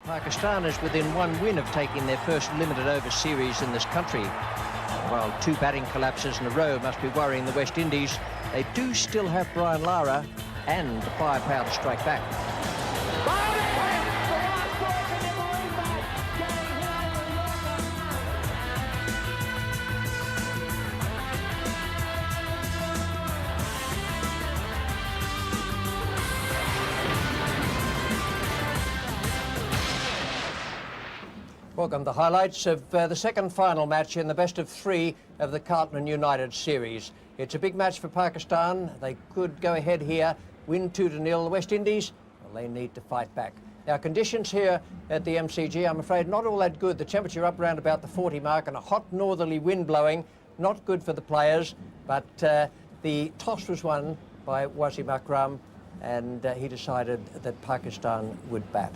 Pakistan is within one win of taking their first limited over series in this country. While two batting collapses in a row must be worrying the West Indies, they do still have Brian Lara and the firepower to strike back. Welcome to the highlights of the second final match in the best of three of the Carlton United series. It's a big match for Pakistan. They could go ahead here, win 2-0. The West Indies, well, they need to fight back. Now, conditions here at the MCG, I'm afraid not all that good. The temperature up around about the 40 mark and a hot northerly wind blowing. Not good for the players, but the toss was won by Wasim Akram, and he decided that Pakistan would bat.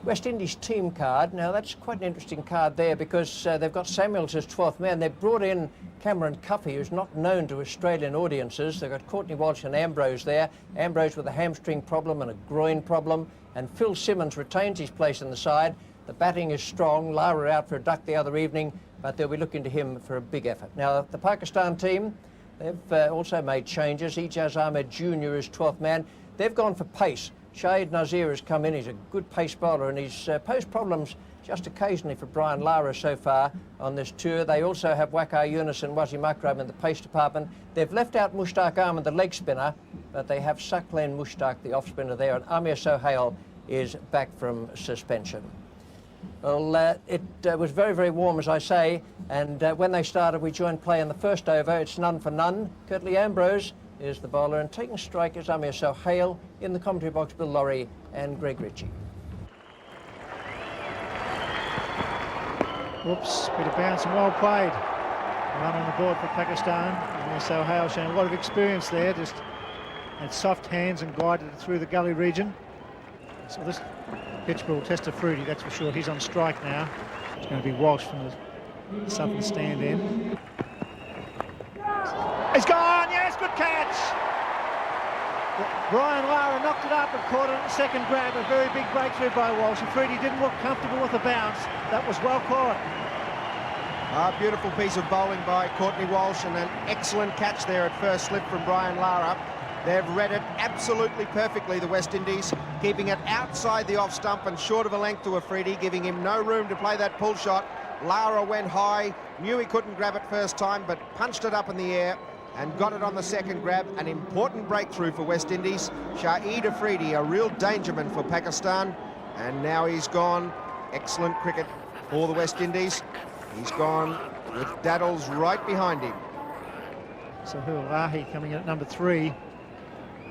West Indies team card. Now, that's quite an interesting card there because they've got Samuels as 12th man. They've brought in Cameron Cuffey, who's not known to Australian audiences. They've got Courtney Walsh and Ambrose there. Ambrose with a hamstring problem and a groin problem. And Phil Simmons retains his place in the side. The batting is strong. Lara out for a duck the other evening, but they'll be looking to him for a big effort. Now, the Pakistan team, they've also made changes. Ijaz Ahmed Jr. is 12th man. They've gone for pace. Shahid Nazir has come in. He's a good pace bowler, and he's posed problems just occasionally for Brian Lara so far on this tour. They also have Waqar Yunus and Wasim Akram in the pace department. They've left out Mushtaq Ahmed, the leg spinner, but they have Saqlain Mushtaq, the off spinner there, and Amir Sohail is back from suspension. Well, it was very, very warm, as I say, and when they started, we joined play in the first over. It's none for none. Curtly Ambrose is the bowler, and taking strike is Amir Sohail. In the commentary box, Bill Laurie and Greg Ritchie. Whoops, bit of bounce and well played. Run on the board for Pakistan. Amir Sohail showing a lot of experience there, just had soft hands and guided it through the gully region. So this pitch will test a fruity, that's for sure. He's on strike now. It's going to be Walsh from the southern stand in. He's gone, yes, good catch. Brian Lara knocked it up and caught it in the second grab. A very big breakthrough by Walsh. Fruity didn't look comfortable with the bounce. That was well caught. A beautiful piece of bowling by Courtney Walsh and an excellent catch there at first slip from Brian Lara. They've read it absolutely perfectly, the West Indies, keeping it outside the off stump and short of a length to Afridi, giving him no room to play that pull shot. Lara went high, knew he couldn't grab it first time, but punched it up in the air and got it on the second grab. An important breakthrough for West Indies. Shahid Afridi, a real dangerman for Pakistan, and now he's gone. Excellent cricket for the West Indies. He's gone with Daddles right behind him. Sohail Lahi coming in at number 3.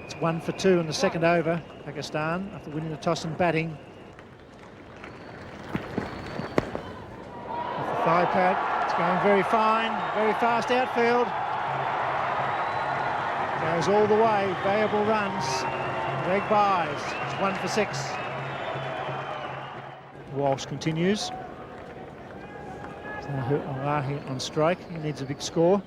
It's 1 for 2 in the second over. Pakistan after winning the toss and batting. Off the thigh pad, it's going very fine, very fast outfield. Goes all the way, valuable runs. Greg buys. It's 1 for 6. Walsh continues. Alahi on strike. He needs a big score.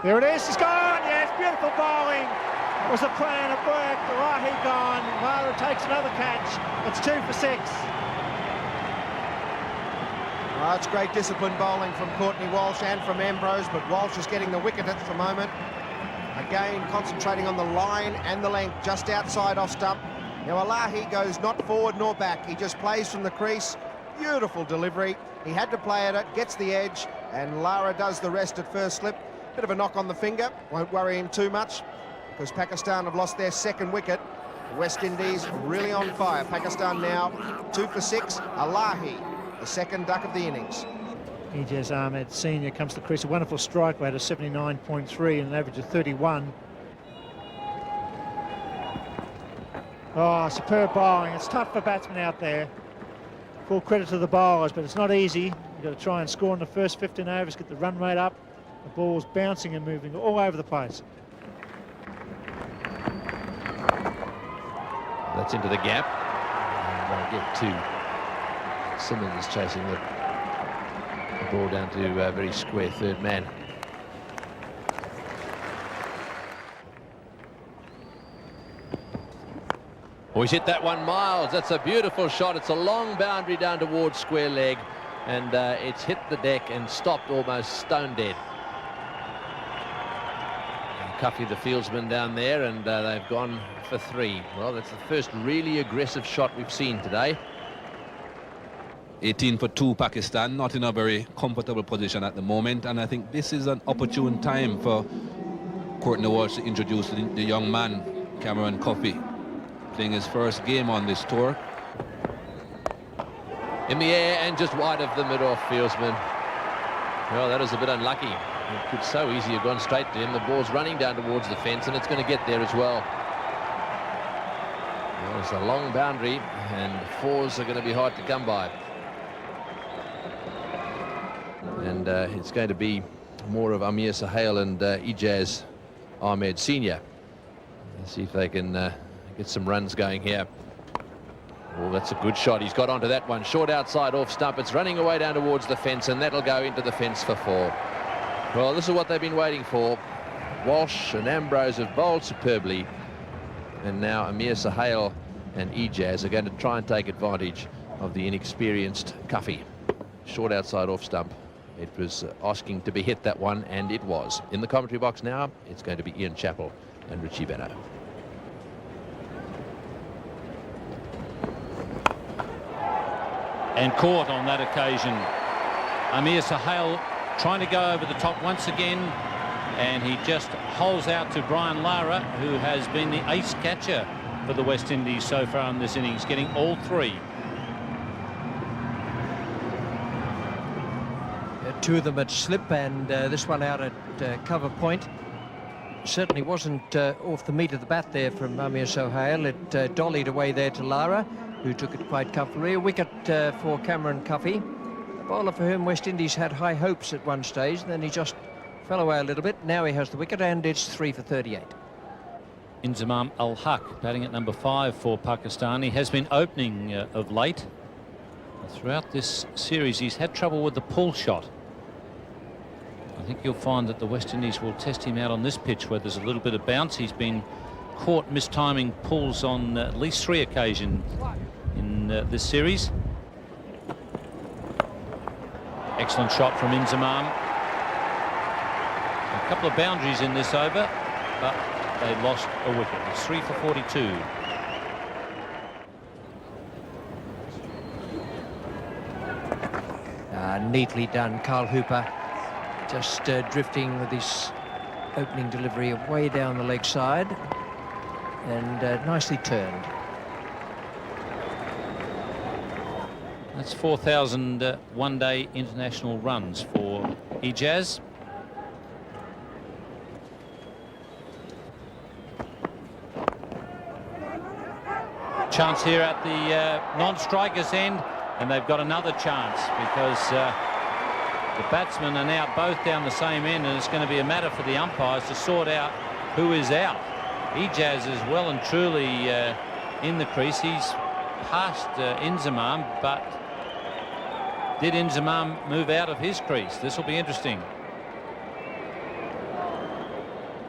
There it is. It's gone. Yes, beautiful bowling. It was a plan. It worked. Alahi gone. Lara takes another catch. It's 2 for 6. It's great disciplined bowling from Courtney Walsh and from Ambrose, but Walsh is getting the wicket at the moment. Again, concentrating on the line and the length just outside off stump. Now, Alahi goes not forward nor back. He just plays from the crease. Beautiful delivery. He had to play at it, gets the edge, and Lara does the rest at first slip. Bit of a knock on the finger. Won't worry him too much because Pakistan have lost their second wicket. The West Indies really on fire. Pakistan now 2 for 6. Alahi, the second duck of the innings. Ijaz Ahmed Senior comes to the crease. A wonderful strike rate of 79.3 and an average of 31. Oh, superb bowling. It's tough for batsmen out there. Full credit to the bowlers, but it's not easy. You've got to try and score in the first 15 overs, get the run rate up. The ball's bouncing and moving all over the place. That's into the gap. And they'll get to Simmons chasing the ball down to a very square third man. Oh, he's hit that one, Miles. That's a beautiful shot. It's a long boundary down towards square leg, and it's hit the deck and stopped almost stone dead. Cuffy, the fieldsman down there, and they've gone for 3. Well, that's the first really aggressive shot we've seen today. 18 for 2 Pakistan, not in a very comfortable position at the moment, and I think this is an opportune time for Courtney Walsh to introduce the young man, Cameron Coffey, playing his first game on this tour. In the air and just wide of the mid-off fieldsman. Well, that is a bit unlucky. It could so easily have gone straight to him. The ball's running down towards the fence, and it's going to get there as well. Well, it's a long boundary, and 4s are going to be hard to come by. And it's going to be more of Amir Sahel and Ijaz Ahmed Senior. Let's see if they can get some runs going here. Oh, that's a good shot. He's got onto that one. Short outside off stump. It's running away down towards the fence, and that'll go into the fence for 4. Well, this is what they've been waiting for. Walsh and Ambrose have bowled superbly, and now Amir Sahel and Ijaz are going to try and take advantage of the inexperienced Cuffy. Short outside off stump. It was asking to be hit, that one, and it was. In the commentary box now, it's going to be Ian Chappell and Richie Benno. And caught on that occasion. Amir Sahel trying to go over the top once again, and he just holes out to Brian Lara, who has been the ace catcher for the West Indies so far in this innings, getting all 3. 2 of them at slip, and this one out at cover point. Certainly wasn't off the meat of the bat there from Amir Sahel. It dollied away there to Lara, who took it quite comfortably. A wicket for Cameron Cuffy, a bowler for whom West Indies had high hopes at one stage, and then he just fell away a little bit. Now he has the wicket, and it's 3 for 38. Inzamam Al-Haq batting at number 5 for Pakistan. He has been opening of late. Throughout this series, he's had trouble with the pull shot. I think you'll find that the West Indies will test him out on this pitch where there's a little bit of bounce. He's been caught mistiming pulls on at least 3 occasions in this series. Excellent shot from Inzamam. A couple of boundaries in this over, but they lost a wicket. It's 3 for 42. Neatly done, Carl Hooper, just drifting with his opening delivery way down the leg side, and nicely turned. That's 4,000 one-day international runs for Ijaz. Chance here at the non-strikers end, and they've got another chance because the batsmen are now both down the same end, and it's going to be a matter for the umpires to sort out who is out. Ijaz is well and truly in the crease. He's past Inzamam, but did Inzamam move out of his crease? This will be interesting.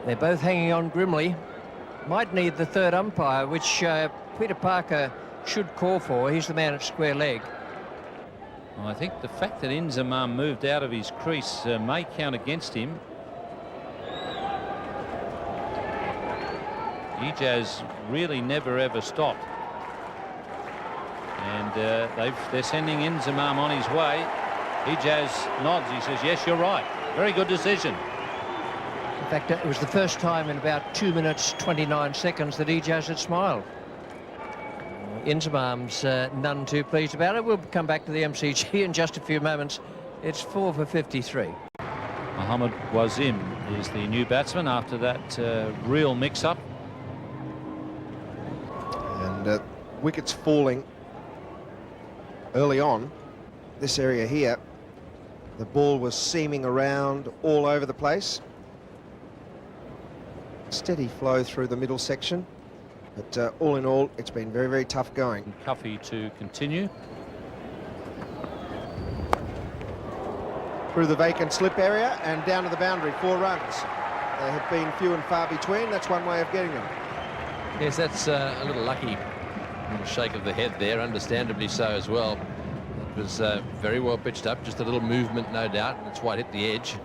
They're both hanging on grimly. Might need the 3rd umpire, which Peter Parker should call for. He's the man at square leg. Well, I think the fact that Inzamam moved out of his crease may count against him. Ijaz really never ever stopped, and they're sending Inzamam on his way. Ijaz nods. He says, yes, you're right. Very good decision. In fact, it was the first time in about 2 minutes 29 seconds that Ijaz had smiled. Inzamam's none too pleased about it. We'll come back to the MCG in just a few moments. It's 4 for 53. Mohammad Wasim is the new batsman after that real mix-up. And wickets falling early on. This area here, the ball was seaming around all over the place. Steady flow through the middle section. But all in all, it's been very, very tough going. Cuffy to continue. Through the vacant slip area and down to the boundary, 4 runs. They have been few and far between. That's one way of getting them. Yes, that's a little lucky A little shake of the head there, understandably so as well. It was very well pitched up, just a little movement, no doubt. That's why it hit the edge.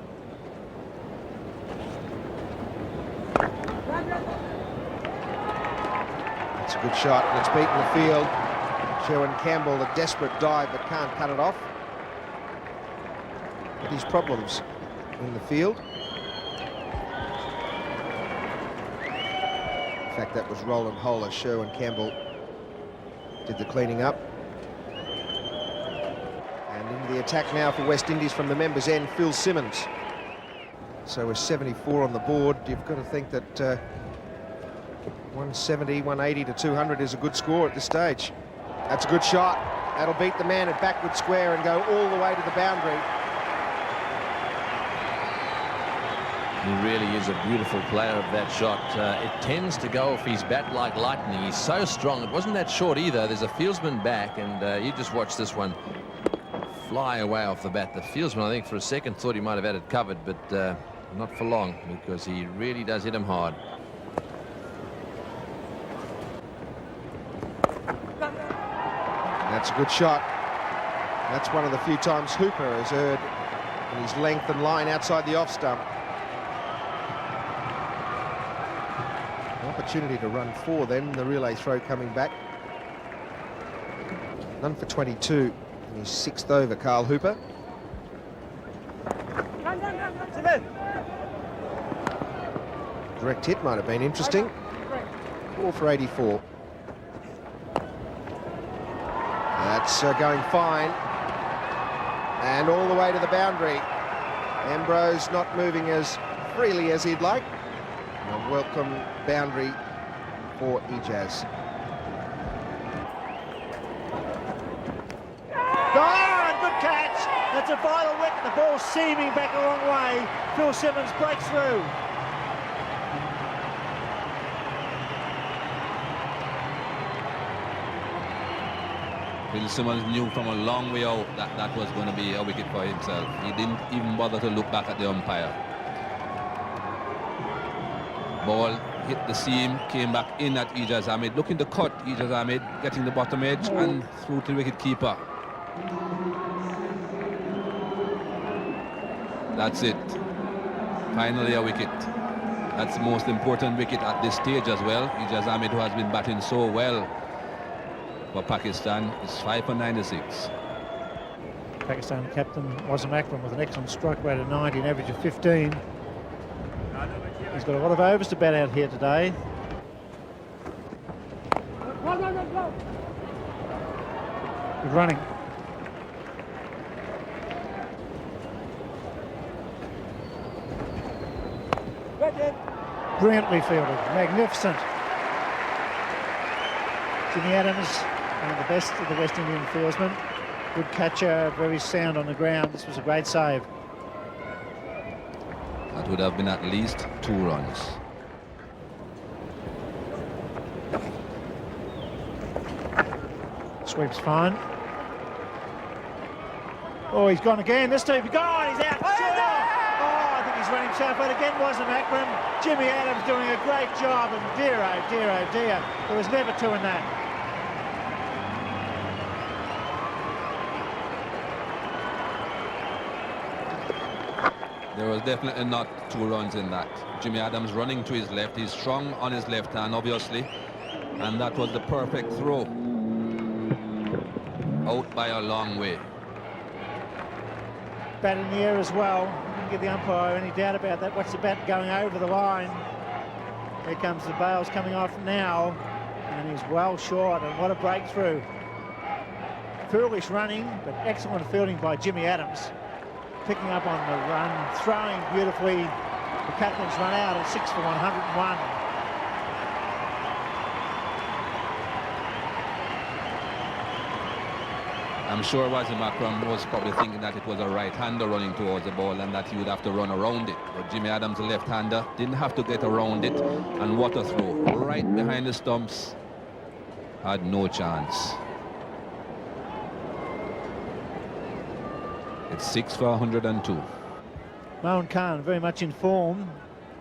It's a good shot, and it's beaten the field. Showing Campbell a desperate dive, but can't cut it off. But his problems in the field. In fact, that was Roland Holler. Sherwin Campbell did the cleaning up. And into the attack now for West Indies from the members' end, Phil Simmons. So with 74 on the board, you've got to think that 170, 180 to 200 is a good score at this stage. That's a good shot. That'll beat the man at backward square and go all the way to the boundary. He really is a beautiful player of that shot. It tends to go off his bat like lightning. He's so strong. It wasn't that short either. There's a fieldsman back, and you just watch this one fly away off the bat. The fieldsman, I think, for a second thought he might have had it covered, but not for long, because he really does hit him hard. That's a good shot. That's one of the few times Hooper has erred in his length and line outside the off stump. An opportunity to run 4 then, the relay throw coming back. None for 22 in his 6th over, Carl Hooper. Direct hit might have been interesting. 4 for 84. That's going fine. And all the way to the boundary. Ambrose not moving as freely as he'd like. A welcome boundary for Ijaz. Oh, good catch. That's a vital wicket. The ball seaming back a long way. Phil Simmons breaks through. Phil Simmons knew from a long way out that that was going to be a wicket for himself. He didn't even bother to look back at the umpire. Ball hit the seam, came back in at Ijaz Ahmed, looking to cut Ijaz Ahmed, getting the bottom edge and through to the wicket keeper. That's it. Finally a wicket. That's the most important wicket at this stage as well. Ijaz Ahmed, who has been batting so well for Pakistan, is 5 for 96. Pakistan captain Wasim Akram with an excellent strike rate of 90 and average of 15. He's got a lot of overs to bat out here today. Good running. Brilliantly fielded, magnificent. Jimmy Adams, one of the best of the West Indian fieldsmen. Good catcher, very sound on the ground. This was a great save. That would have been at least 2 runs. Sweeps fine. Oh, he's gone again. This time he's gone. He's out. Sure. Oh, I think he's running sharp out again. Wasim Akram. Jimmy Adams doing a great job. And dear, oh dear, oh dear. There was never 2 in that. There was definitely not 2 runs in that. Jimmy Adams running to his left. He's strong on his left hand, obviously. And that was the perfect throw. Out by a long way. Bat in the air as well. Didn't give the umpire any doubt about that. Watch the bat going over the line. Here comes the bails coming off now. And he's well short. And what a breakthrough. Foolish running, but excellent fielding by Jimmy Adams. Picking up on the run, throwing beautifully. The captain's run out at 6 for 101. I'm sure Wasim Akram was probably thinking that it was a right-hander running towards the ball and that he would have to run around it. But Jimmy Adams, a left-hander, didn't have to get around it. And what a throw. Right behind the stumps. Had no chance. It's 6 for 102. Mohan Khan very much in form,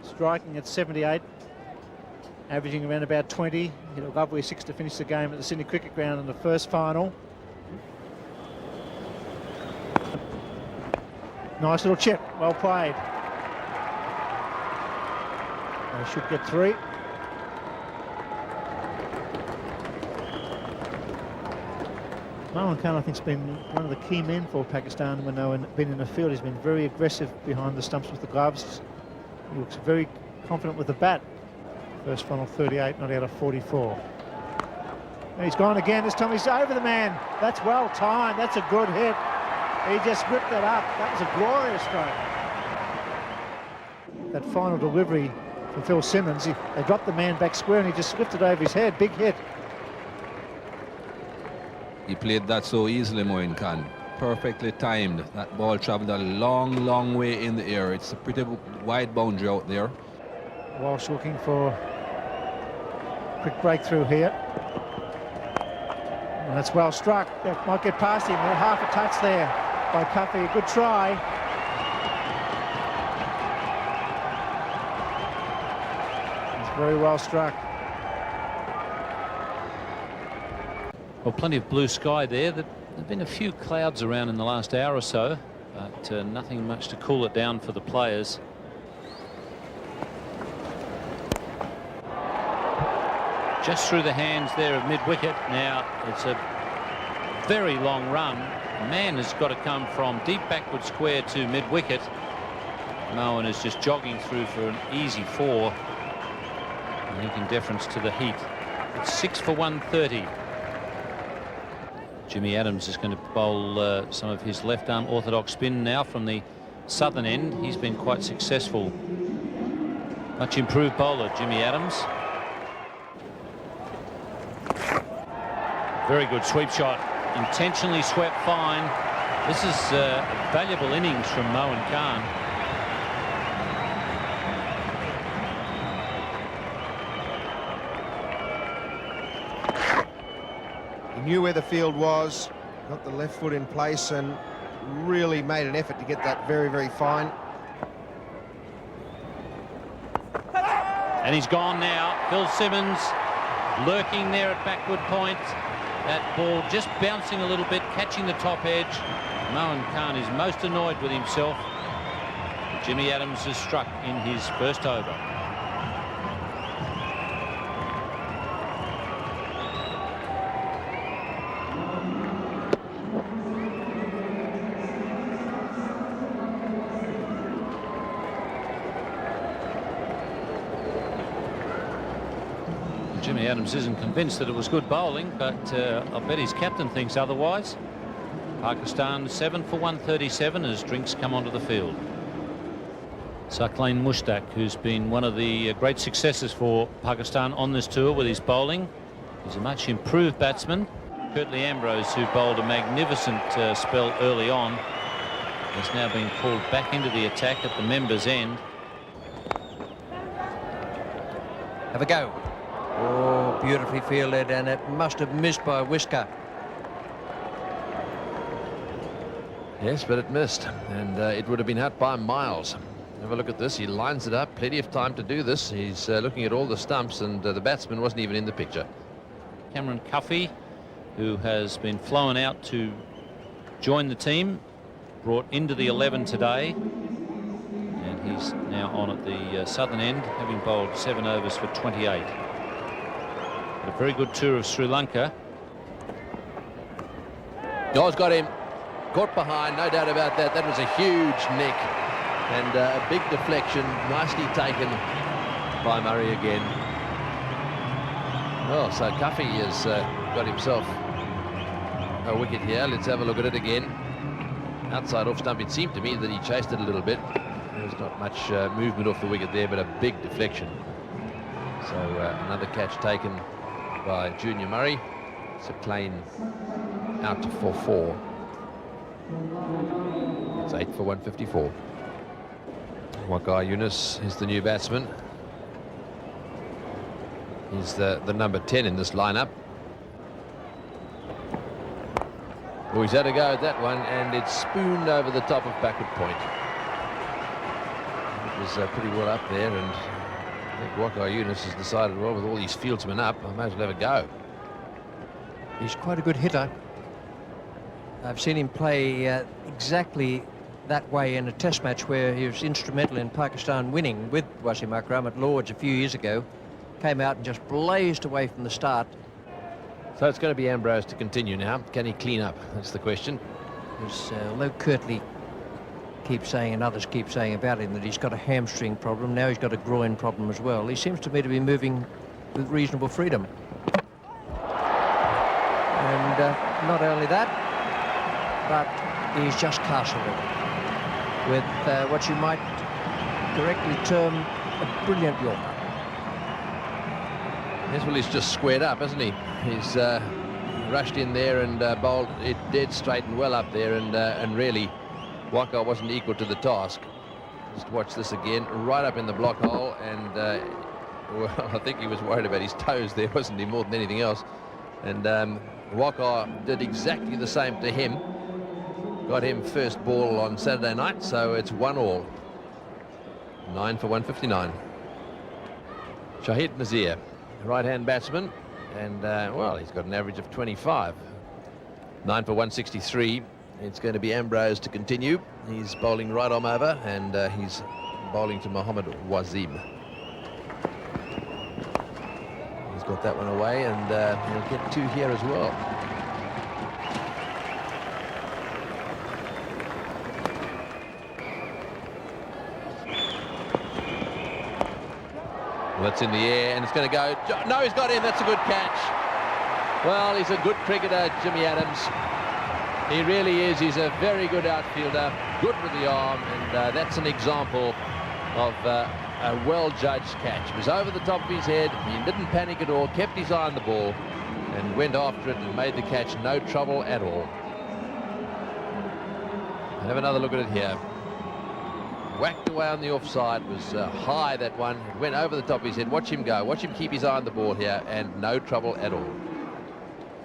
striking at 78. averaging around about 20. Hit a lovely 6 to finish the game at the Sydney Cricket Ground in the first final. Nice little chip, well played. They should get 3. Mohan Khan, I think, has been one of the key men for Pakistan when they've been in the field. He's been very aggressive behind the stumps with the gloves. He looks very confident with the bat. First final 38, not out of 44. And he's gone again. This time he's over the man. That's well timed. That's a good hit. He just whipped that up. That was a glorious stroke. That final delivery from Phil Simmons, they dropped the man back square and he just whipped it over his head. Big hit. He played that so easily, Moin Khan. Perfectly timed. That ball travelled a long, long way in the air. It's a pretty wide boundary out there. Walsh looking for a quick breakthrough here. And that's well struck. That might get past him. Half a touch there by Cuffy. A good try. It's very well struck. Well, plenty of blue sky there. There've been a few clouds around in the last hour or so, but nothing much to cool it down for the players. Just through the hands there of mid-wicket. Now, it's a very long run. The man has got to come from deep backward square to mid-wicket. Mohan is just jogging through for an easy 4, making deference to the heat. It's 6 for 130. Jimmy Adams is going to bowl some of his left-arm orthodox spin now from the southern end. He's been quite successful. Much improved bowler, Jimmy Adams. Very good sweep shot. Intentionally swept fine. This is a valuable innings from Mohan Khan. He knew where the field was, got the left foot in place and really made an effort to get that very, very fine. And he's gone now. Phil Simmons lurking there at backward point. That ball just bouncing a little bit, catching the top edge. Mohan Khan is most annoyed with himself. Jimmy Adams has struck in his first over. Jimmy Adams isn't convinced that it was good bowling, but I'll bet his captain thinks otherwise. Pakistan 7 for 137 as drinks come onto the field. Saqlain Mushtaq, who's been one of the great successes for Pakistan on this tour with his bowling. He's a much improved batsman. Curtly Ambrose, who bowled a magnificent spell early on, has now been pulled back into the attack at the members' end. Have a go. Oh, beautifully fielded, and it must have missed by a whisker. Yes, but it missed, and it would have been out by miles. Have a look at this. He lines it up. Plenty of time to do this. He's looking at all the stumps, and the batsman wasn't even in the picture. Cameron Cuffy, who has been flown out to join the team, brought into the 11 today, and he's now on at the southern end, having bowled 7 overs for 28. A very good tour of Sri Lanka. Dawes got him. Caught behind, no doubt about that. That was a huge nick and a big deflection. Nicely taken by Murray again. Well, so Cuffy has got himself a wicket here. Let's have a look at it again. Outside off stump. It seemed to me that he chased it a little bit. There's not much movement off the wicket there, but a big deflection. So another catch taken by Junior Murray. Saqlain out to 4-4. It's 8 for 154. Waqar Yunus is the new batsman. He's the number 10 in this lineup. Oh, he's had a go at that one, and it's spooned over the top of backward point. It was pretty well up there, and think Waqar Yunus has decided, well, with all these fieldsmen up, I might as well have a go. He's quite a good hitter. I've seen him play exactly that way in a test match where he was instrumental in Pakistan winning with Wasim Akram at Lord's a few years ago. Came out and just blazed away from the start. So it's going to be Ambrose to continue now. Can he clean up? That's the question. Because although Kirtley keeps saying, and others keep saying about him, that he's got a hamstring problem, now he's got a groin problem as well. He seems to me to be moving with reasonable freedom. And not only that, but he's just castled it with what you might correctly term a brilliant Yorker. Yes, well, he's just squared up, hasn't he? He's rushed in there and bowled it dead straight and well up there, and really Waqar wasn't equal to the task. Just watch this again, right up in the block hole, and well, I think he was worried about his toes there, wasn't he, more than anything else. And Waqar did exactly the same to him. Got him first ball on Saturday night, so it's 1-all. 9 for 159. Shahid Nazir, right-hand batsman, and well, he's got an average of 25. 9 for 163. It's going to be Ambrose to continue. He's bowling right arm over, and he's bowling to Mohammed Wasim. He's got that one away, and he'll get 2 here as well. Well, that's in the air, and it's going to go. No, he's got him. That's a good catch. Well, he's a good cricketer, Jimmy Adams. He really is. He's a very good outfielder, good with the arm, and that's an example of a well-judged catch. It was over the top of his head. He didn't panic at all, kept his eye on the ball, and went after it and made the catch. No trouble at all. Have another look at it here. Whacked away on the offside. Was high, that one. It went over the top of his head. Watch him go. Watch him keep his eye on the ball here, and no trouble at all.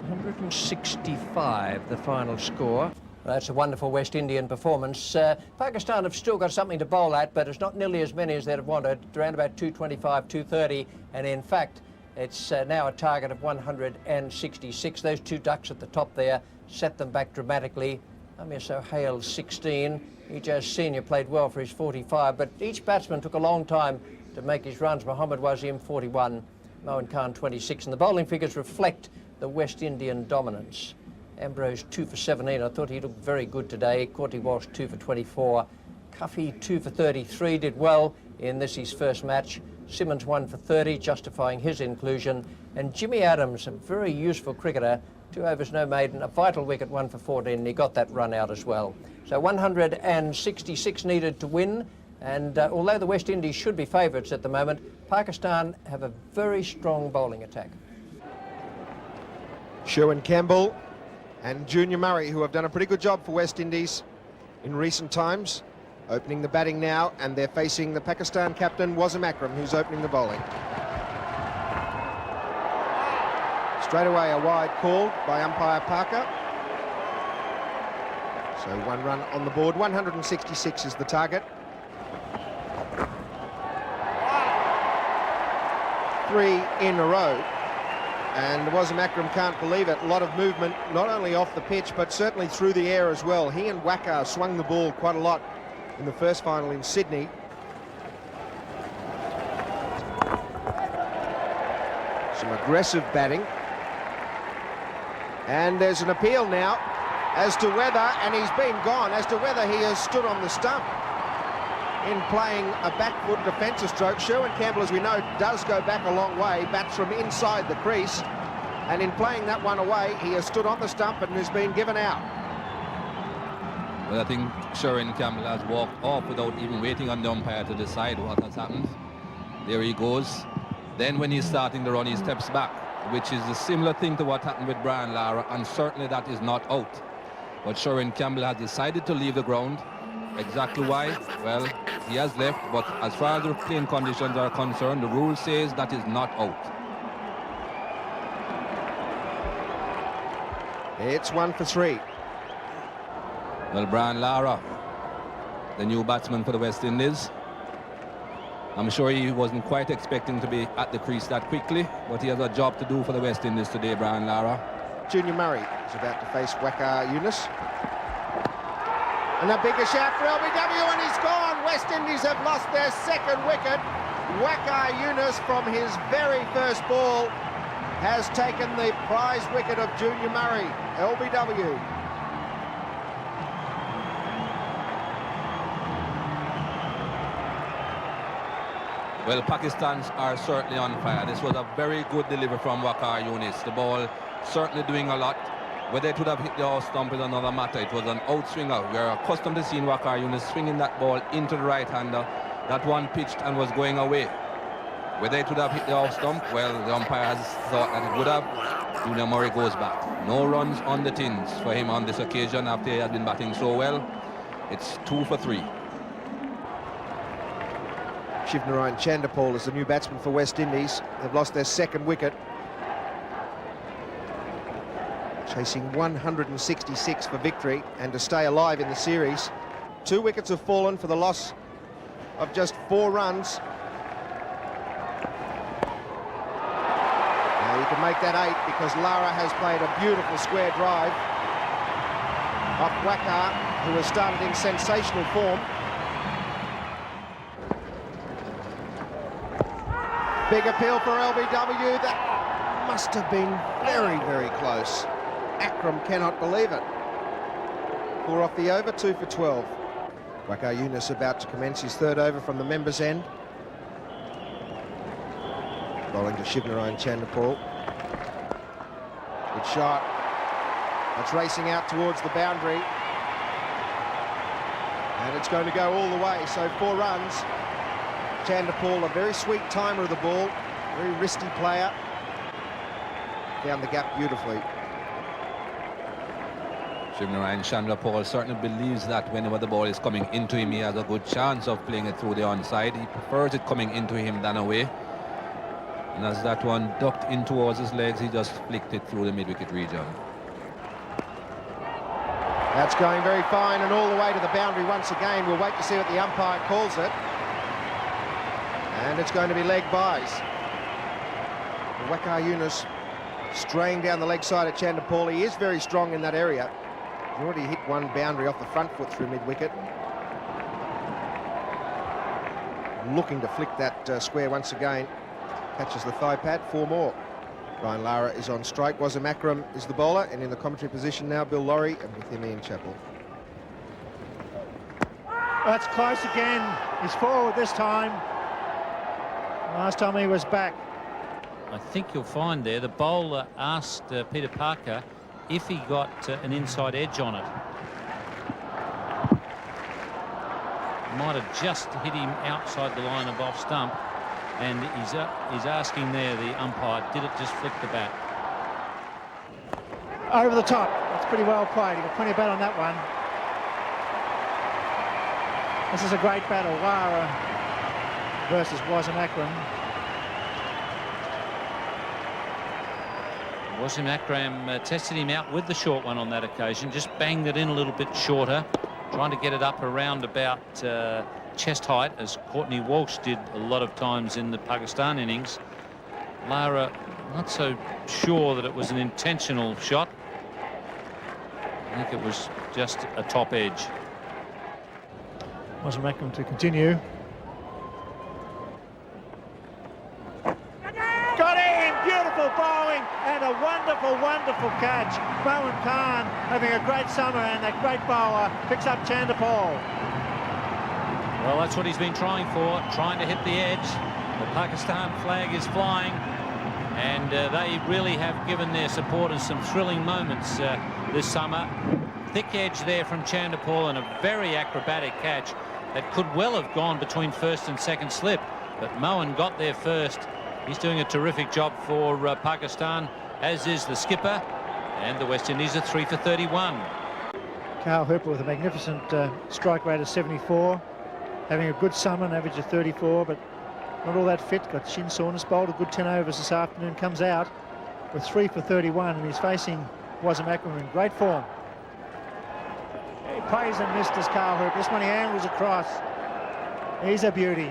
165, the final score. That's a wonderful West Indian performance. Pakistan have still got something to bowl at, but it's not nearly as many as they'd have wanted. Around about 225, 230, and in fact, it's now a target of 166. Those 2 ducks at the top there set them back dramatically. Amir Sohail's 16. Ijaz Senior played well for his 45, but each batsman took a long time to make his runs. Mohammed Wasim 41, Moin Khan 26, and the bowling figures reflect the West Indian dominance. Ambrose 2 for 17. I thought he looked very good today. Courtney Walsh 2 for 24. Cuffy 2 for 33, did well in this his first match. Simmons 1 for 30, justifying his inclusion. And Jimmy Adams, a very useful cricketer, 2 overs no maiden, a vital wicket, 1 for 14, and he got that run out as well. So 166 needed to win, and although the West Indies should be favourites at the moment, Pakistan have a very strong bowling attack. Sherwin Campbell and Junior Murray, who have done a pretty good job for West Indies in recent times, opening the batting now, and they're facing the Pakistan captain Wasim Akram, who's opening the bowling. Straight away a wide called by umpire Parker. So 1 run on the board. 166 is the target. 3 in a row. And Wasim Akram can't believe it. A lot of movement, not only off the pitch, but certainly through the air as well. He and Waqar swung the ball quite a lot in the first final in Sydney. Some aggressive batting. And there's an appeal now as to whether, and he's been gone, as to whether he has stood on the stump in playing a back foot defensive stroke. Sherwin Campbell, as we know, does go back a long way, bats from inside the crease, and in playing that one away, he has stood on the stump and has been given out. Well, I think Sherwin Campbell has walked off without even waiting on the umpire to decide what has happened. There he goes. Then when he's starting the run, he steps back, which is a similar thing to what happened with Brian Lara, and certainly that is not out. But Sherwin Campbell has decided to leave the ground. Exactly why? Well, he has left, but as far as the playing conditions are concerned, the rule says that is not out. It's 1 for 3. Well, Brian Lara, the new batsman for the West Indies, I'm sure he wasn't quite expecting to be at the crease that quickly, but he has a job to do for the West Indies today, Brian Lara. Junior Murray is about to face Waqar Yunus. And a bigger shout for LBW, and he's gone. West Indies have lost their second wicket. Waqar Yunus, from his very first ball, has taken the prize wicket of Junior Murray, LBW. Well, Pakistans are certainly on fire. This was a very good delivery from Waqar Yunus. The ball certainly doing a lot. Whether it would have hit the off stump is another matter. It was an outswinger. We are accustomed to seeing Waqar Yunus swinging that ball into the right-hander. That one pitched and was going away. Whether it would have hit the off stump, well, the umpire has thought that it would have. Junior Murray goes back. No runs on the tins for him on this occasion after he had been batting so well. It's 2 for 3. Shivnarine Chanderpaul is the new batsman for West Indies. They've lost their second wicket. Chasing 166 for victory and to stay alive in the series. 2 wickets have fallen for the loss of just 4 runs. Now you can make that 8 because Lara has played a beautiful square drive off Waqar, who has started in sensational form. Big appeal for LBW. That must have been very, very close. Akram cannot believe it. 4 off the over, 2 for 12. Waqar Yunus about to commence his 3rd over from the members' end. Bowling to Shivnarine Chanderpaul. Good shot. It's racing out towards the boundary. And it's going to go all the way, so 4 runs. Chanderpaul, a very sweet timer of the ball, very wristy player. Found the gap beautifully. Shivnarine Chanderpaul certainly believes that whenever the ball is coming into him, he has a good chance of playing it through the onside. He prefers it coming into him than away. And as that one ducked in towards his legs, he just flicked it through the mid-wicket region. That's going very fine and all the way to the boundary once again. We'll wait to see what the umpire calls it. And it's going to be leg byes. Waqar Yunus straying down the leg side of Chanderpaul. He is very strong in that area. He's already hit 1 boundary off the front foot through mid-wicket. Looking to flick that square once again. Catches the thigh pad, 4 more. Brian Lara is on strike. Wasim Akram is the bowler, and in the commentary position now, Bill Laurie, and with him Ian Chappell. That's close again. He's forward this time. Last time he was back. I think you'll find there the bowler asked Peter Parker if he got an inside edge on it. Might have just hit him outside the line of off stump, and he's asking there, the umpire, did it just flick the bat? Over the top. That's pretty well played. He got plenty of bat on that one. This is a great battle. Lara versus Wasim Akram. Wasim Akram tested him out with the short one on that occasion, just banged it in a little bit shorter, trying to get it up around about chest height, as Courtney Walsh did a lot of times in the Pakistan innings. Lara not so sure that it was an intentional shot. I think it was just a top edge. Wasim Akram to continue. Got in! Beautiful bowling and a wonderful, wonderful catch. Mohan Khan having a great summer, and that great bowler picks up Chanderpaul. Well, that's what he's been trying for, trying to hit the edge. The Pakistan flag is flying, and they really have given their supporters some thrilling moments this summer. Thick edge there from Chanderpaul, and a very acrobatic catch that could well have gone between first and second slip, but Mohan got there first. He's doing a terrific job for Pakistan, as is the skipper, and the West Indies are 3 for 31. Carl Hooper with a magnificent strike rate of 74, having a good summer, an average of 34, but not all that fit. Got shin soreness, bowled a good 10 overs this afternoon, comes out with 3 for 31, and he's facing Wasim Akram in great form. He plays and missed as Carl Hooper. This one he angles across. He's a beauty.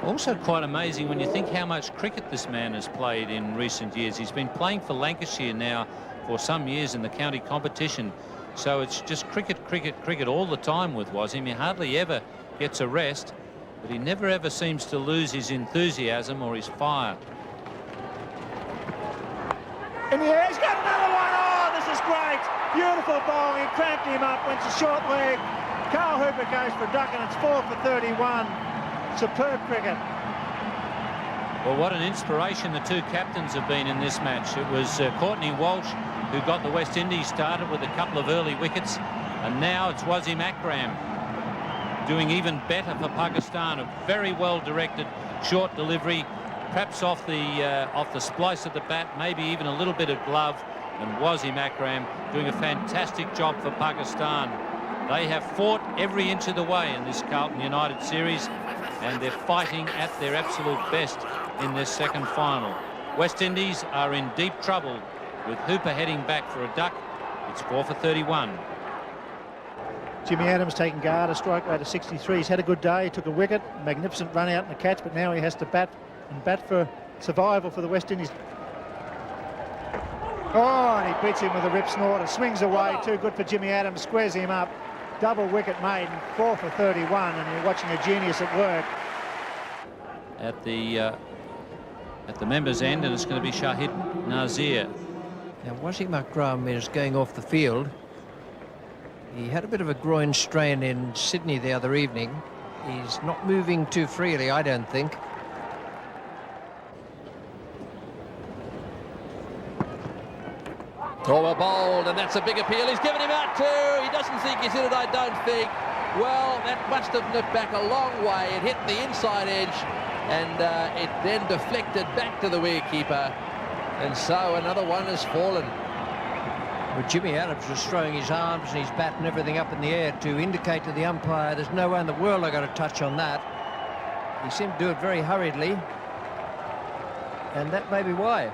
Also quite amazing when you think how much cricket this man has played in recent years. He's been playing for Lancashire now for some years in the county competition. So it's just cricket, cricket, cricket all the time with Wasim. He hardly ever gets a rest, but he never ever seems to lose his enthusiasm or his fire. In the air, he's got another one. Oh, this is great. Beautiful bowling. He cramped him up, went to short leg. Carl Hooper goes for a duck, and it's 4 for 31. Superb cricket. Well, what an inspiration the two captains have been in this match. It was Courtney Walsh who got the West Indies started with a couple of early wickets, and now it's Wasim Akram doing even better for Pakistan. A very well directed short delivery, perhaps off the splice of the bat, maybe even a little bit of glove, and Wasim Akram doing a fantastic job for Pakistan. They have fought every inch of the way in this Carlton United series, and they're fighting at their absolute best in this second final. West Indies are in deep trouble with Hooper heading back for a duck. It's 4 for 31. Jimmy Adams taking guard, a strike rate of 63. He's had a good day. He took a wicket, magnificent run out and a catch, but now he has to bat for survival for the West Indies. Oh, and he beats him with a rip snorter. Swings away, too good for Jimmy Adams, squares him up. Double wicket made, 4 for 31, and you're watching a genius at work. At the members' end, and it's going to be Shahid Nazir. Now, Wasim Akram is going off the field. He had a bit of a groin strain in Sydney the other evening. He's not moving too freely, I don't think. Oh, well bowled, and that's a big appeal. He's given him out too. He doesn't think he's hit it, I don't think. Well, that must have nipped back a long way. It hit the inside edge, and it then deflected back to the wicketkeeper. And so another one has fallen. Well, Jimmy Adams was throwing his arms and his bat and everything up in the air to indicate to the umpire there's no way in the world I got to touch on that. He seemed to do it very hurriedly, and that may be why.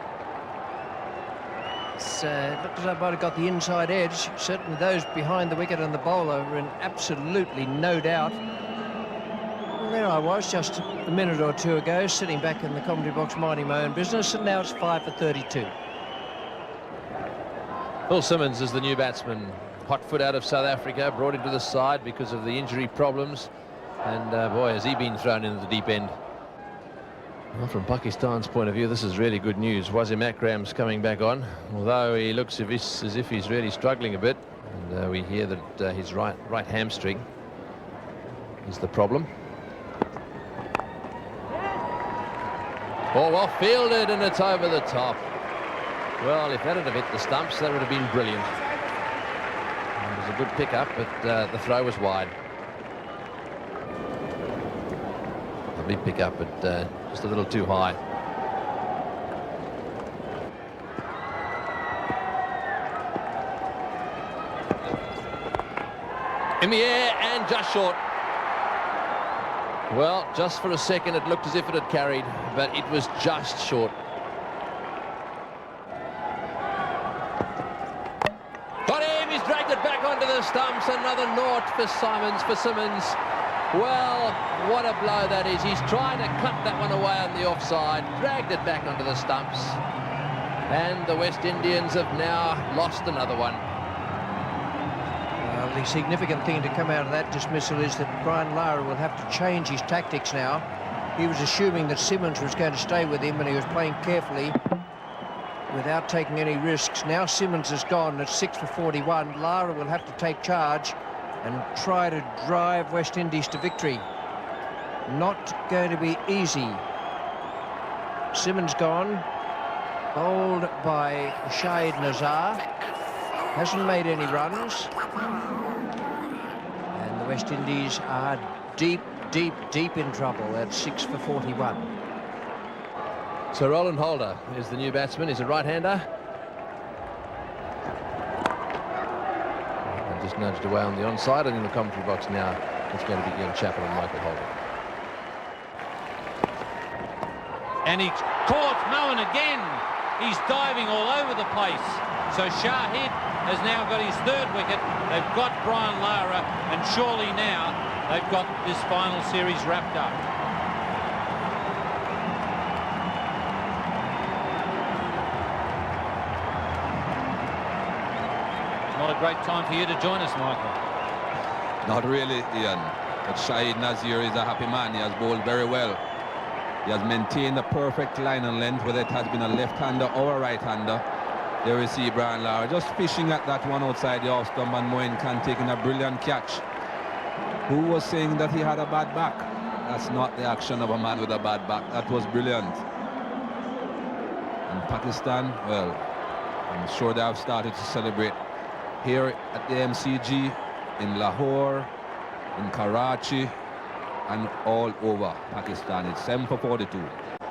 It looked as though I might have got the inside edge. Certainly those behind the wicket and the bowler were in absolutely no doubt. Well, there I was just a minute or two ago, sitting back in the commentary box minding my own business, and now it's 5 for 32. Phil Simmons is the new batsman. Hot foot out of South Africa, brought into the side because of the injury problems. And boy, has he been thrown into the deep end. Well, from Pakistan's point of view, this is really good news. Wasim Akram's coming back on, although he looks as if he's really struggling a bit. And we hear that his right hamstring is the problem. Oh, well fielded, and it's over the top. Well, if that had hit the stumps, that would have been brilliant. It was a good pick-up, but the throw was wide. Lovely pick-up, but just a little too high. In the air and just short. Well, just for a second it looked as if it had carried, but it was just short. Got him, he's dragged it back onto the stumps. Another naught for Simmons. Well, what a blow that is. He's trying to cut that one away on the offside, dragged it back onto the stumps, and the West Indians have now lost another one. Well, the significant thing to come out of that dismissal is that Brian Lara will have to change his tactics now. He was assuming that Simmons was going to stay with him, and he was playing carefully without taking any risks. Now Simmons is gone at 6 for 41. Lara will have to take charge and try to drive West Indies to victory. Not going to be easy. Simmons gone, bowled by Shahid Nazar. Hasn't made any runs. And the West Indies are deep in trouble at 6 for 41. So Roland Holder is the new batsman. He's a right-hander. And just nudged away on the onside, and in the commentary box now it's going to be Ian Chappell and Michael Holder. And he's caught Moen again. He's diving all over the place. So Shahid has now got his third wicket. They've got Brian Lara, and surely now they've got this final series wrapped up. a great time for you to join us, Michael. Not really, Ian. But Shahid Nazir is a happy man. He has bowled very well. He has maintained a perfect line and length, whether it has been a left-hander or a right-hander. There we see Brian Lara just fishing at that one outside the off stump, and Moeen Khan taking a brilliant catch. Who was saying that he had a bad back? That's not the action of a man with a bad back. That was brilliant. And Pakistan, well, I'm sure they have started to celebrate here at the MCG, in Lahore, in Karachi, and all over Pakistan. It's 7 for 42.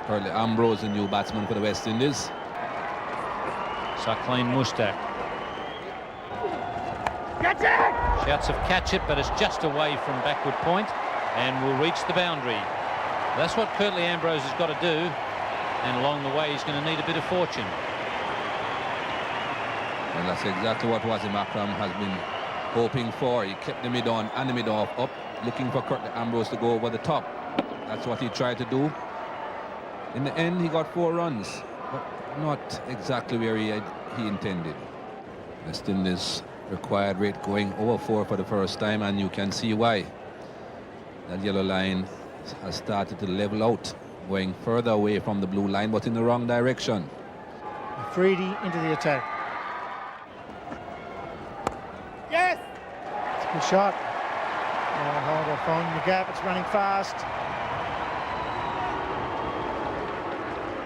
Currently Ambrose, the new batsman for the West Indies. Sakleen Mushtaq. Shouts of catch it, but it's just away from backward point and will reach the boundary. That's what Curtly Ambrose has got to do, and along the way he's going to need a bit of fortune. And that's exactly what Wasim Akram has been hoping for. He kept the mid-on and the mid-off up, looking for Curtly Ambrose to go over the top. That's what he tried to do. In the end, he got 4 runs, but not exactly where he intended. West Indies required rate going over 4 for the first time, and you can see why. That yellow line has started to level out, going further away from the blue line, but in the wrong direction. Freedy into the attack. Yes! It's a good shot. Holder following the gap. It's running fast.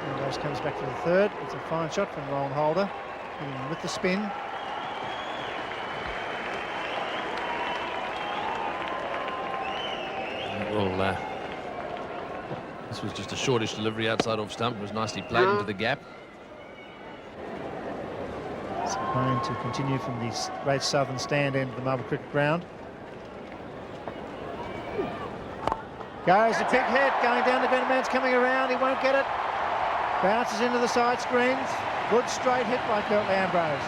Ambrose comes back to the third. It's a fine shot from Roland Holder, with the spin. Well, this was just a shortish delivery outside off stump. It was nicely played into the gap. So going to continue from the great southern stand end of the Melbourne Cricket Ground. Goes the big hit, going down the Benman's coming around, he won't get it. Bounces into the side screens. Good straight hit by Curtly Ambrose.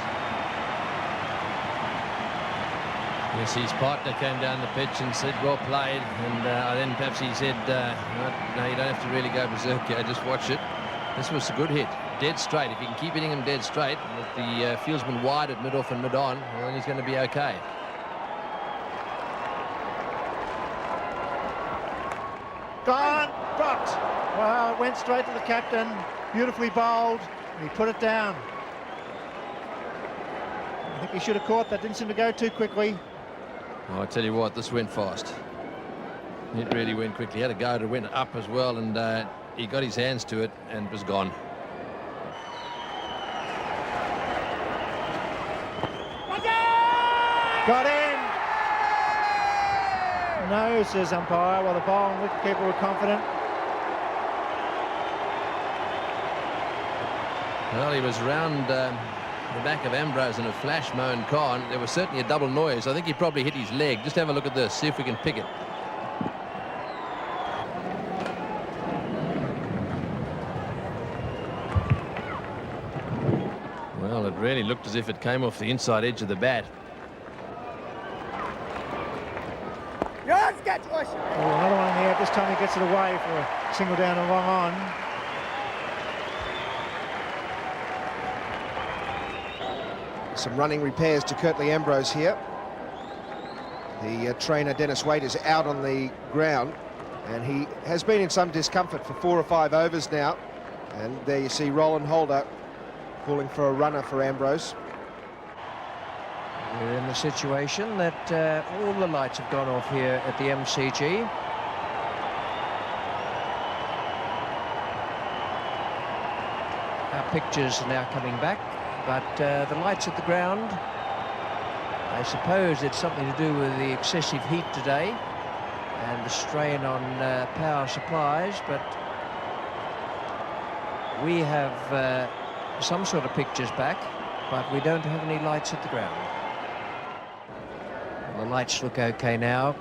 Yes, his partner came down the pitch and said, well played, and then perhaps he said, no, you don't have to really go berserk here, just watch it. This was a good hit, dead straight. If you can keep hitting him dead straight, with the fieldsman wide at mid-off and mid-on, well, then he's going to be okay. Gone, dropped. Well, it went straight to the captain, beautifully bowled, and he put it down. I think he should have caught that, didn't seem to go too quickly. Oh, I tell you what, this went fast. It really went quickly. He had a go to win up as well, and he got his hands to it and was gone. Got in! No, says umpire, while the bowling wicketkeeper were confident. Well, he was round the back of Ambrose in a flash, Moeen Khan. There was certainly a double noise. I think he probably hit his leg. Just have a look at this, see if we can pick it. Well, it really looked as if it came off the inside edge of the bat. Oh, another one here. This time he gets it away for a single down and long on. Some running repairs to Curtly Ambrose here. The trainer Dennis Waite is out on the ground, and he has been in some discomfort for 4 or 5 overs now. And there you see Roland Holder calling for a runner for Ambrose. We're in the situation that all the lights have gone off here at the MCG. Our pictures are now coming back, but the lights at the ground, I suppose it's something to do with the excessive heat today and the strain on power supplies, but we have some sort of pictures back, but we don't have any lights at the ground. The lights look okay now,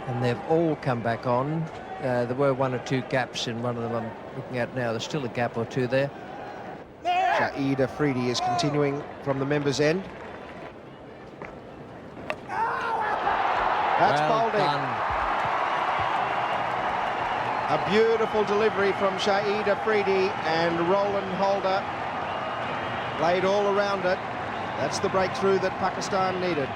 and they've all come back on. There were 1 or 2 gaps in one of them I'm looking at now. There's still a gap or 2 there. Shahid Afridi is continuing from the members' end. That's Well bowling. done. A beautiful delivery from Shahid Afridi, and Roland Holder laid all around it. That's the breakthrough that Pakistan needed.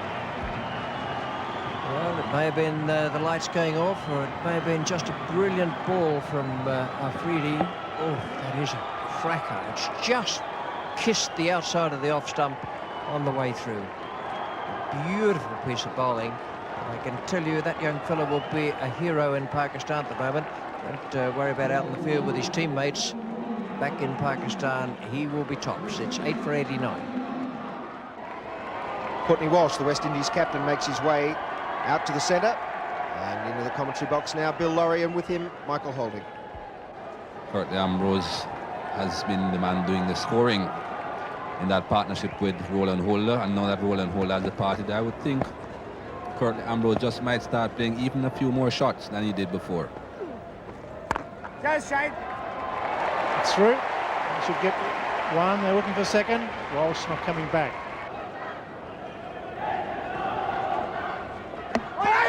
Well, it may have been the lights going off, or it may have been just a brilliant ball from Afridi. Oh, that is a cracker. It's just kissed the outside of the off stump on the way through. Beautiful piece of bowling. I can tell you that young fellow will be a hero in Pakistan at the moment. Don't worry about out in the field with his teammates. Back in Pakistan, he will be tops. It's 8 for 89. Courtney Walsh, the West Indies captain, makes his way out to the centre and into the commentary box now. Bill Laurie, and with him, Michael Holding. Curtly Ambrose has been the man doing the scoring in that partnership with Roland Holder, and now that Roland Holder has departed, I would think Curtly Ambrose just might start playing even a few more shots than he did before. It's through. They should get one. They're looking for second. Walsh not coming back.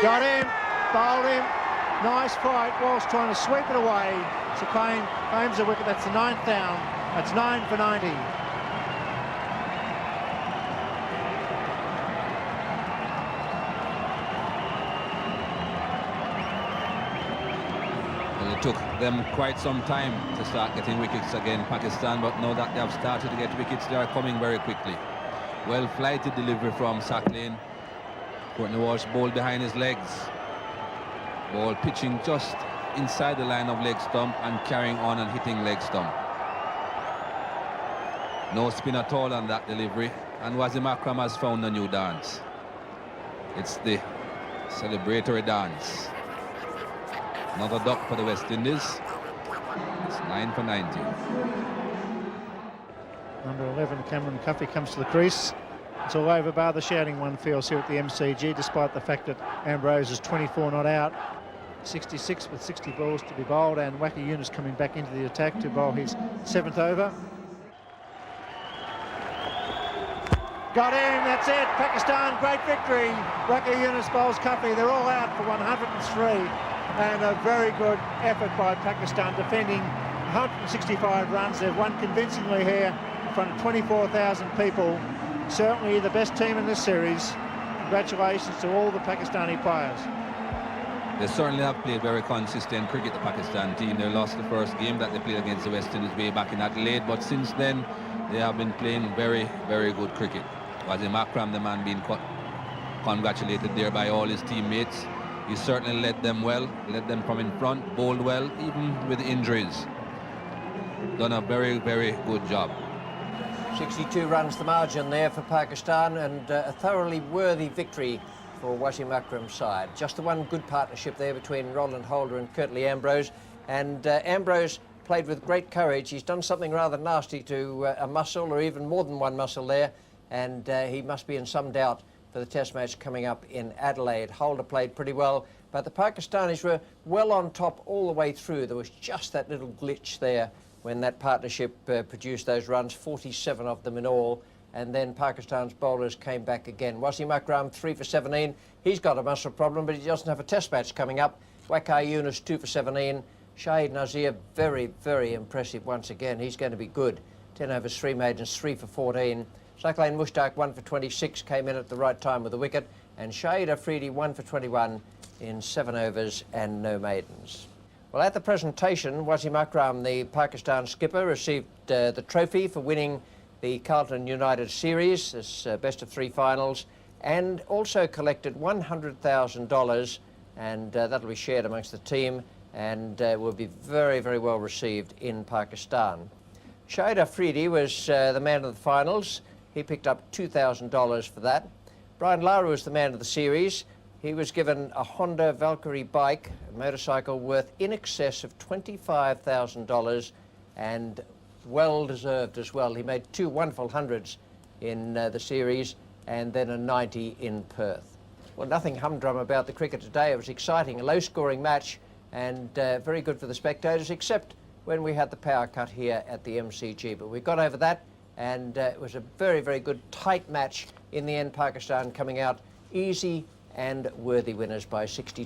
Got him, bowled him. Nice fight. Walsh trying to sweep it away. So claims a wicket. That's the 9th down. That's 9 for 90. Well, it took them quite some time to start getting wickets again, Pakistan, but now that they have started to get wickets, they are coming very quickly. Well flighted delivery from Sack Lane. Courtney Walsh bowled behind his legs. Ball pitching just inside the line of leg stump and carrying on and hitting leg stump. No spin at all on that delivery, and Wasim Akram has found a new dance. It's the celebratory dance. Another duck for the West Indies. It's 9 for 90. Number 11, Cameron Cuffey, comes to the crease. It's all over bar the shouting one feels here at the MCG, despite the fact that Ambrose is 24 not out. 66 with 60 balls to be bowled, and Waqar coming back into the attack to bowl his 7th over. Got him, that's it. Pakistan, great victory. Waqar bowls Cuffey. They're all out for 103. And a very good effort by Pakistan, defending 165 runs. They've won convincingly here in front of 24,000 people. Certainly the best team in this series. Congratulations to all the Pakistani players. They certainly have played very consistent cricket, the Pakistan team. They lost the first game that they played against the West Indies way back in Adelaide, but since then they have been playing very, very good cricket. Wasim Akram, the man being congratulated there by all his teammates. He certainly led them well, led them from in front, bowled well, even with injuries. Done a very, very good job. 62 runs the margin there for Pakistan, and a thoroughly worthy victory for Wasim Akram's side. Just the one good partnership there between Roland Holder and Curtly Ambrose, and Ambrose played with great courage. He's done something rather nasty to a muscle, or even more than one muscle there, and he must be in some doubt for the test match coming up in Adelaide. Holder played pretty well, but the Pakistanis were well on top all the way through. There was just that little glitch there when that partnership produced those runs, 47 of them in all, and then Pakistan's bowlers came back again. Wasim Akram, 3 for 17. He's got a muscle problem, but he doesn't have a test match coming up. Waqar 2 for 17. Shahid Nazir, very, very impressive once again. He's going to be good. 10 overs, 3 maidens, 3 for 14. Cyclane Mushtaq, 1 for 26, came in at the right time with a wicket, and Shahid Afridi, 1 for 21 in 7 overs and no maidens. Well, at the presentation, Wasim Akram, the Pakistan skipper, received the trophy for winning the Carlton United Series, this best of 3 finals, and also collected $100,000, and that'll be shared amongst the team, and will be very, very well received in Pakistan. Shahid Afridi was the man of the finals. He picked up $2,000 for that. Brian Lara was the man of the series. He was given a Honda Valkyrie bike, a motorcycle worth in excess of $25,000, and well deserved as well. He made 2 wonderful hundreds in the series, and then a 90 in Perth. Well, nothing humdrum about the cricket today. It was exciting, a low-scoring match, and very good for the spectators, except when we had the power cut here at the MCG. But we got over that, and it was a very, very good, tight match. In the end, Pakistan coming out easy and worthy winners by 62.